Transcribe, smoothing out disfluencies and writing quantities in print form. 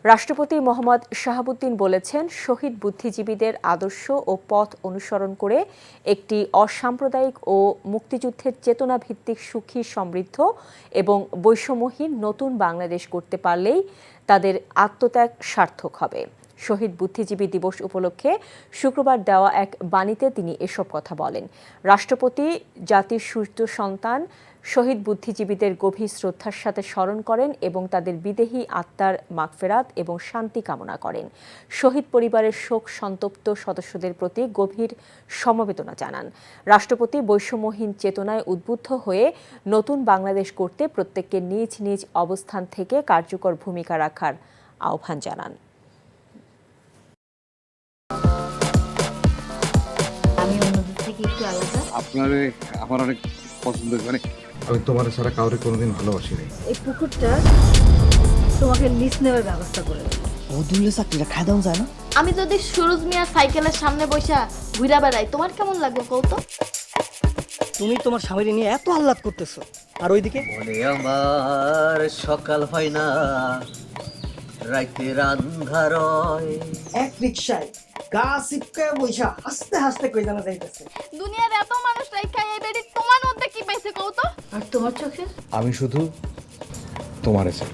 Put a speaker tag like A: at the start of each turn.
A: রাষ্ট্রপতি মোহাম্মদ শাহাবুদ্দিন বলেছেন, শহীদ বুদ্ধিজীবীদের আদর্শ ও পথ অনুসরণ করে একটি অসাম্প্রদায়িক ও মুক্তিযুদ্ধের চেতনাভিত্তিক সুখী, সমৃদ্ধ এবং বৈষম্যহীন নতুন বাংলাদেশ করতে পারলেই তাদের আত্মত্যাগ সার্থক হবে। শহীদ বুদ্ধিজীবী দিবস উপলক্ষে শুক্রবার দেওয়া এক বাণীতে তিনি এসব কথা বলেন। রাষ্ট্রপতি জাতির সূর্য সন্তান শহীদ বুদ্ধিজীবীদের গভীর শ্রদ্ধার সাথে স্মরণ করেন এবং তাদের বিদেহী আত্মার মাগফেরাত এবং শান্তি কামনা করেন। শহীদ পরিবারের শোক সন্তপ্ত সদস্যদের প্রতি গভীর সমবেদনা জানান। রাষ্ট্রপতি বৈষম্যহীন চেতনায় উদ্বুদ্ধ হয়ে নতুন বাংলাদেশ করতে প্রত্যেককে নিজ নিজ অবস্থান থেকে কার্যকর ভূমিকা রাখার আহ্বান জানান।
B: আপনারে আমার অনেক পছন্দ, মানে আমি তোমার ছাড়া কাউরে কোনোদিন ভালোবাসি নাই।
C: এই পুকুরটা তোমাকে লিজ নেওয়ার ব্যবস্থা করে দেব।
D: ওদুলে চাকরিটা খাই দাও যায় না।
E: আমি যদি সুরজ মিয়ার সাইকেলের সামনে বসা ঘুরা বেড়াই, তোমার কেমন লাগবে কৌতো?
D: তুমি তোমার স্বামীকে নিয়ে এত আহ্লাদ করতেছো, আর ওইদিকে
F: বলে আমার সকাল হয় না, রাইতের আন্ধার হয়।
D: এক রিকশায় গা সিপকায় বইসা হাসতে হাসতে কই জানা যাইতেছে।
E: দুনিয়ার এত মানুষ রাইখা এই বেডি তোমার মধ্যে কি পাইছে কৌতো?
C: আর তোমার চোখে
B: আমি শুধু তোমারে চাই।